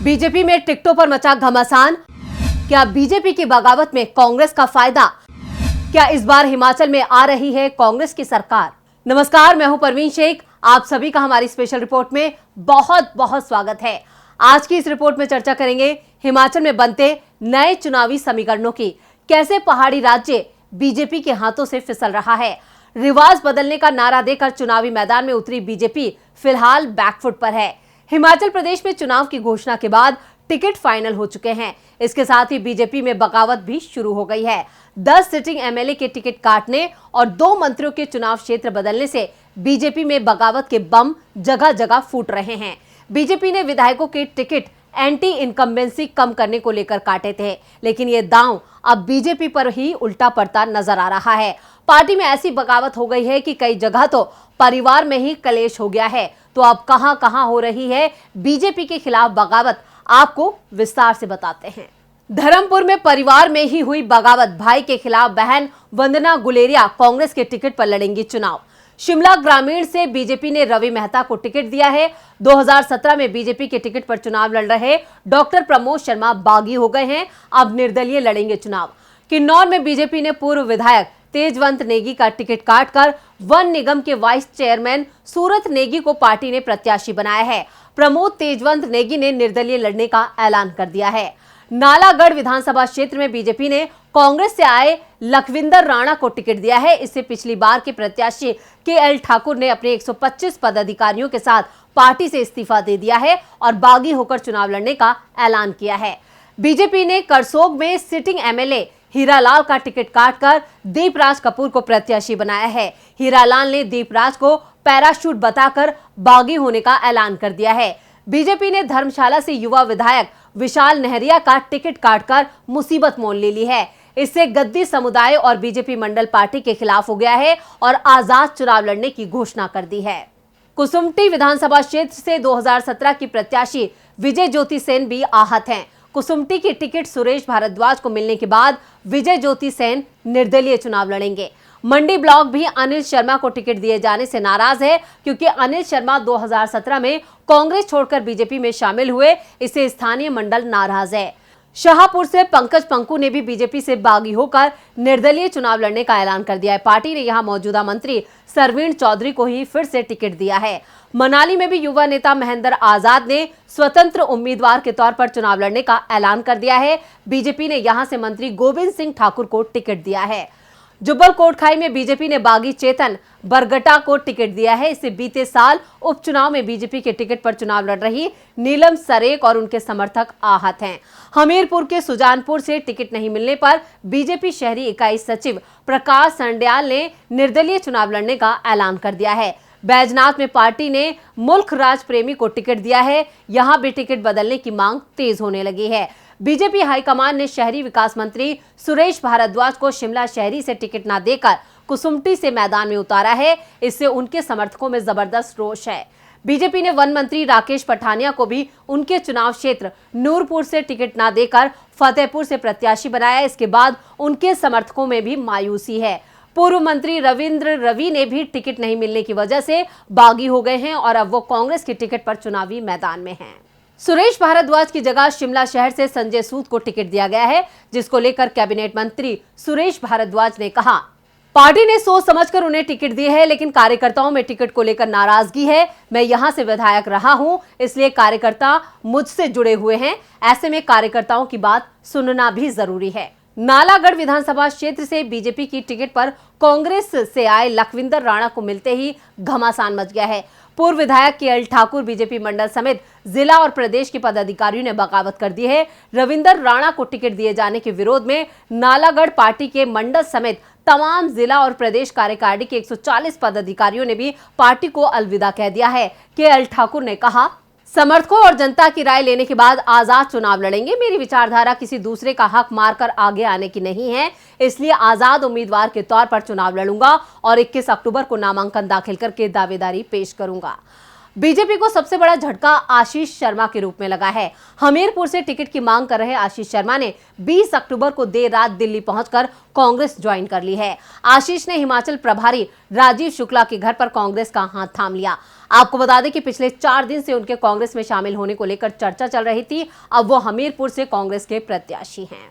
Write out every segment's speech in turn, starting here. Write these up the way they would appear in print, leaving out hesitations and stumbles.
BJP में टिकटों पर मचा घमासान। क्या बीजेपी की बगावत में कांग्रेस का फायदा? क्या इस बार हिमाचल में आ रही है कांग्रेस की सरकार? नमस्कार, मैं हूं परवीन शेख। आप सभी का हमारी स्पेशल रिपोर्ट में बहुत बहुत स्वागत है। आज की इस रिपोर्ट में चर्चा करेंगे हिमाचल में बनते नए चुनावी समीकरणों की। कैसे पहाड़ी राज्य बीजेपी के हाथों से फिसल रहा है। रिवाज बदलने का नारा देकर चुनावी मैदान में उतरी बीजेपी फिलहाल बैकफुट पर है। हिमाचल प्रदेश में चुनाव की घोषणा के बाद टिकट फाइनल हो चुके हैं। इसके साथ ही बीजेपी में बगावत भी शुरू हो गई है। 10 सिटिंग एमएलए के टिकट काटने और 2 मंत्रियों के चुनाव क्षेत्र बदलने से बीजेपी में बगावत के बम जगह जगह फूट रहे हैं। बीजेपी ने विधायकों के टिकट एंटी इनकम्बेंसी कम करने को लेकर काटे थे, लेकिन ये दांव अब बीजेपी पर ही उल्टा पड़ता नजर आ रहा है। पार्टी में ऐसी बगावत हो गई है कि कई जगह तो परिवार में ही कलेश हो गया है। तो अब कहां कहां हो रही है बीजेपी के खिलाफ बगावत, आपको विस्तार से बताते हैं। धर्मपुर में परिवार में ही हुई बगावत। भाई के खिलाफ बहन वंदना गुलेरिया कांग्रेस के टिकट पर लड़ेंगी चुनाव। शिमला ग्रामीण से बीजेपी ने रवि मेहता को टिकट दिया है। 2017 में बीजेपी के टिकट पर चुनाव लड़ रहे डॉक्टर प्रमोद शर्मा बागी हो गए हैं, अब निर्दलीय लड़ेंगे चुनाव। किन्नौर में बीजेपी ने पूर्व विधायक तेजवंत नेगी का टिकट काटकर वन निगम के वाइस चेयरमैन सूरत नेगी को पार्टी ने प्रत्याशी बनाया है। प्रमोद तेजवंत नेगी ने निर्दलीय लड़ने का ऐलान कर दिया है। नालागढ़ विधानसभा क्षेत्र में बीजेपी ने कांग्रेस से आए लखविंदर राणा को टिकट दिया है। इससे पिछली बार के प्रत्याशी के.एल. ठाकुर ने अपने 125 पदाधिकारियों के साथ पार्टी से इस्तीफा दे दिया है और बागी होकर चुनाव लड़ने का ऐलान किया है। बीजेपी ने करसोग में सिटिंग एमएलए हीरालाल का टिकट काटकर दीपराज कपूर को प्रत्याशी बनाया है। हीरालाल ने दीपराज को पैराशूट बताकर बागी होने का ऐलान कर दिया है। बीजेपी ने धर्मशाला से युवा विधायक विशाल नहरिया का टिकट काटकर मुसीबत मोल ले ली है। इससे गद्दी समुदाय और बीजेपी मंडल पार्टी के खिलाफ हो गया है और आजाद चुनाव लड़ने की घोषणा कर दी है। कुसुम्पटी विधानसभा क्षेत्र से 2017 की प्रत्याशी विजय ज्योति सेन भी आहत हैं। कुसुम्पटी की टिकट सुरेश भारद्वाज को मिलने के बाद विजय ज्योति सेन निर्दलीय चुनाव लड़ेंगे। मंडी ब्लॉक भी अनिल शर्मा को टिकट दिए जाने से नाराज है, क्योंकि अनिल शर्मा 2017 में कांग्रेस छोड़कर बीजेपी में शामिल हुए। इससे स्थानीय मंडल नाराज है। शाहपुर से पंकज पंकू ने भी बीजेपी से बागी होकर निर्दलीय चुनाव लड़ने का ऐलान कर दिया है। पार्टी ने यहां मौजूदा मंत्री सरवीण चौधरी को ही फिर से टिकट दिया है। मनाली में भी युवा नेता महेंद्र आजाद ने स्वतंत्र उम्मीदवार के तौर पर चुनाव लड़ने का ऐलान कर दिया है। बीजेपी ने यहां से मंत्री गोविंद सिंह ठाकुर को टिकट दिया है। जुब्बल कोटखाई में बीजेपी ने बागी चेतन बरगटा को टिकट दिया है। इससे बीते साल उपचुनाव में बीजेपी के टिकट पर चुनाव लड़ रही नीलम सरेक और उनके समर्थक आहत हैं। हमीरपुर के सुजानपुर से टिकट नहीं मिलने पर बीजेपी शहरी इकाई सचिव प्रकाश संड्याल ने निर्दलीय चुनाव लड़ने का ऐलान कर दिया है। बैजनाथ में पार्टी ने मुल्क राज प्रेमी को टिकट दिया है। यहां भी टिकट बदलने की मांग तेज होने लगी है। बीजेपी हाईकमान ने शहरी विकास मंत्री सुरेश भारद्वाज को शिमला शहरी से टिकट न देकर कुसुम्पटी से मैदान में उतारा है। इससे उनके समर्थकों में जबरदस्त रोष है। बीजेपी ने वन मंत्री राकेश पठानिया को भी उनके चुनाव क्षेत्र नूरपुर से टिकट न देकर फतेहपुर से प्रत्याशी बनाया। इसके बाद उनके समर्थकों में भी मायूसी है। पूर्व मंत्री रविंद्र रवि ने भी टिकट नहीं मिलने की वजह से बागी हो गए हैं और अब वो कांग्रेस की टिकट पर चुनावी मैदान में हैं। सुरेश भारद्वाज की जगह शिमला शहर से संजय सूद को टिकट दिया गया है, जिसको लेकर कैबिनेट मंत्री सुरेश भारद्वाज ने कहा, पार्टी ने सोच समझकर उन्हें टिकट दी है, लेकिन कार्यकर्ताओं में टिकट को लेकर नाराजगी है। मैं यहां से विधायक रहा हूं, इसलिए कार्यकर्ता मुझसे जुड़े हुए हैं। ऐसे में कार्यकर्ताओं की बात सुनना भी जरूरी है। नालागढ़ विधानसभा क्षेत्र से बीजेपी की टिकट पर कांग्रेस से आए लखविंदर राणा को मिलते ही घमासान मच गया है। पूर्व विधायक के.एल. ठाकुर बीजेपी मंडल समेत जिला और प्रदेश के पदाधिकारियों ने बगावत कर दी है। रविंदर राणा को टिकट दिए जाने के विरोध में नालागढ़ पार्टी के मंडल समेत तमाम जिला और प्रदेश कार्यकारिणी के 140 पदाधिकारियों ने भी पार्टी को अलविदा कह दिया है। के.एल. ठाकुर ने कहा, समर्थकों और जनता की राय लेने के बाद आजाद चुनाव लड़ेंगे। मेरी विचारधारा किसी दूसरे का हक मारकर आगे आने की नहीं है, इसलिए आजाद उम्मीदवार के तौर पर चुनाव लड़ूंगा और 21 अक्टूबर को नामांकन दाखिल करके दावेदारी पेश करूंगा। बीजेपी को सबसे बड़ा झटका आशीष शर्मा के रूप में लगा है। हमीरपुर से टिकट की मांग कर रहे आशीष शर्मा ने 20 अक्टूबर को देर रात दिल्ली पहुंचकर कांग्रेस ज्वाइन कर ली है। आशीष ने हिमाचल प्रभारी राजीव शुक्ला के घर पर कांग्रेस का हाथ थाम लिया। आपको बता दें कि पिछले 4 दिन से उनके कांग्रेस में शामिल होने को लेकर चर्चा चल रही थी। अब वो हमीरपुर से कांग्रेस के प्रत्याशी हैं।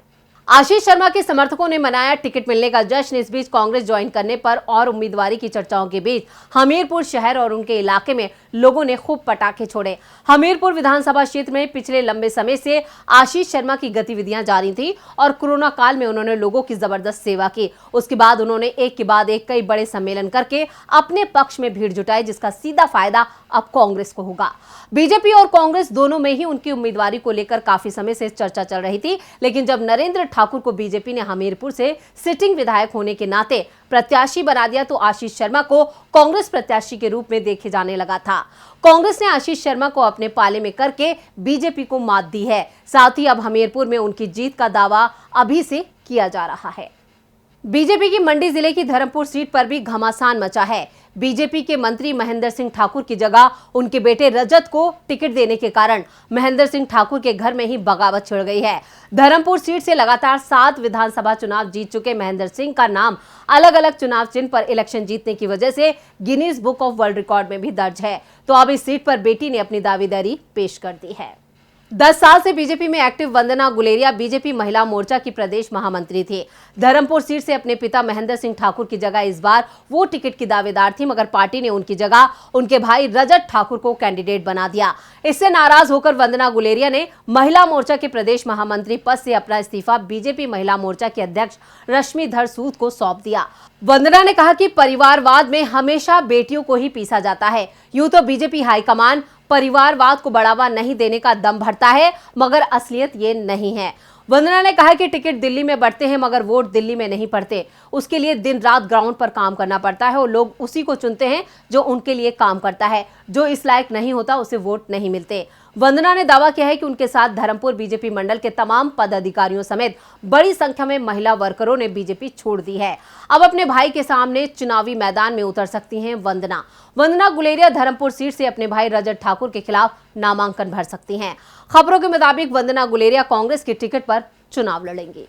आशीष शर्मा के समर्थकों ने मनाया टिकट मिलने का जश्न। इस बीच कांग्रेस ज्वाइन करने पर और उम्मीदवारी की चर्चाओं के बीच हमीरपुर शहर और उनके इलाके में लोगों ने खूब पटाखे छोड़े। हमीरपुर विधानसभा क्षेत्र में पिछले लंबे समय से आशीष शर्मा की गतिविधियां जारी थी और कोरोना काल में उन्होंने लोगों की जबरदस्त सेवा की। उसके बाद उन्होंने एक के बाद एक कई बड़े सम्मेलन करके अपने पक्ष में भीड़ जुटाई, जिसका सीधा फायदा अब कांग्रेस को होगा। बीजेपी और कांग्रेस दोनों में ही उनकी उम्मीदवारी को लेकर काफी समय से चर्चा चल रही थी, लेकिन जब नरेंद्र ठाकुर को बीजेपी ने हमीरपुर से सिटिंग विधायक होने के नाते प्रत्याशी बना दिया तो आशीष शर्मा को कांग्रेस प्रत्याशी के रूप में देखे जाने लगा था। कांग्रेस ने आशीष शर्मा को अपने पाले में करके बीजेपी को मात दी है। साथ ही अब हमीरपुर में उनकी जीत का दावा अभी से किया जा रहा है। बीजेपी की मंडी जिले की धर्मपुर सीट पर भी घमासान मचा है। बीजेपी के मंत्री महेंद्र सिंह ठाकुर की जगह उनके बेटे रजत को टिकट देने के कारण महेंद्र सिंह ठाकुर के घर में ही बगावत छिड़ गई है। धर्मपुर सीट से लगातार 7 विधानसभा चुनाव जीत चुके महेंद्र सिंह का नाम अलग अलग चुनाव चिन्ह पर इलेक्शन जीतने की वजह से Guinness book of world record में भी दर्ज है। तो अब इस सीट पर बेटी ने अपनी दावेदारी पेश कर दी है। 10 साल से बीजेपी में एक्टिव वंदना गुलेरिया बीजेपी महिला मोर्चा की प्रदेश महामंत्री थी। धर्मपुर सीट से अपने पिता महेंद्र सिंह ठाकुर की जगह इस बार वो टिकट की दावेदार थी, मगर पार्टी ने उनकी जगह उनके भाई रजत ठाकुर को कैंडिडेट बना दिया। इससे नाराज होकर वंदना गुलेरिया ने महिला मोर्चा के प्रदेश महामंत्री पद से अपना इस्तीफा बीजेपी महिला मोर्चा की अध्यक्ष रश्मिधर सूद को सौंप दिया। वंदना ने कहा कि परिवारवाद में हमेशा बेटियों को ही पीसा जाता है। यूं तो बीजेपी हाईकमान परिवारवाद को बढ़ावा नहीं देने का दम भरता है, मगर असलियत ये नहीं है। वंदना ने कहा कि टिकट दिल्ली में बढ़ते हैं मगर वोट दिल्ली में नहीं पड़ते। उसके लिए दिन रात ग्राउंड पर काम करना पड़ता है और लोग उसी को चुनते हैं जो उनके लिए काम करता है। जो इस लायक नहीं होता उसे वोट नहीं मिलते। वंदना ने दावा किया है कि उनके साथ धर्मपुर बीजेपी मंडल के तमाम पदाधिकारियों समेत बड़ी संख्या में महिला वर्करों ने बीजेपी छोड़ दी है। अब अपने भाई के सामने चुनावी मैदान में उतर सकती हैं वंदना। वंदना गुलेरिया धर्मपुर सीट से अपने भाई रजत ठाकुर के खिलाफ नामांकन भर सकती हैं। खबरों के मुताबिक वंदना गुलेरिया कांग्रेस की टिकट पर चुनाव लड़ेंगी।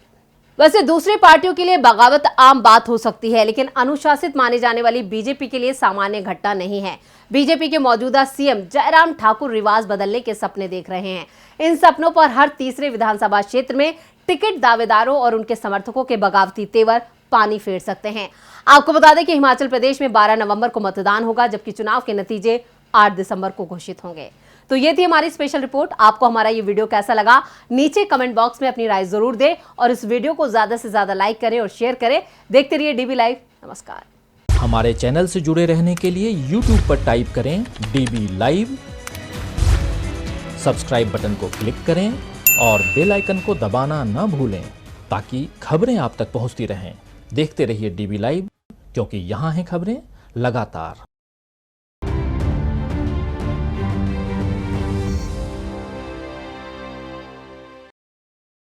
वैसे दूसरी पार्टियों के लिए बगावत आम बात हो सकती है, लेकिन अनुशासित माने जाने वाली बीजेपी के लिए सामान्य घटना नहीं है। बीजेपी के मौजूदा सीएम जयराम ठाकुर रिवाज बदलने के सपने देख रहे हैं। इन सपनों पर हर तीसरे विधानसभा क्षेत्र में टिकट दावेदारों और उनके समर्थकों के बगावती तेवर पानी फेर सकते हैं। आपको बता दें कि हिमाचल प्रदेश में 12 नवंबर को मतदान होगा, जबकि चुनाव के नतीजे 8 दिसंबर को घोषित होंगे। तो ये थी हमारी स्पेशल रिपोर्ट। आपको हमारा ये वीडियो कैसा लगा नीचे कमेंट बॉक्स में अपनी राय जरूर दें और इस वीडियो को ज्यादा से ज्यादा लाइक करें और शेयर करें। देखते रहिए डीबी लाइव। नमस्कार। हमारे चैनल से जुड़े रहने के लिए YouTube पर टाइप करें डीबी लाइव, सब्सक्राइब बटन को क्लिक करें और बेल आइकन को दबाना न भूलें ताकि खबरें आप तक पहुंचती रहें। देखते रहिए डीबी लाइव, क्योंकि यहाँ हैं खबरें लगातार।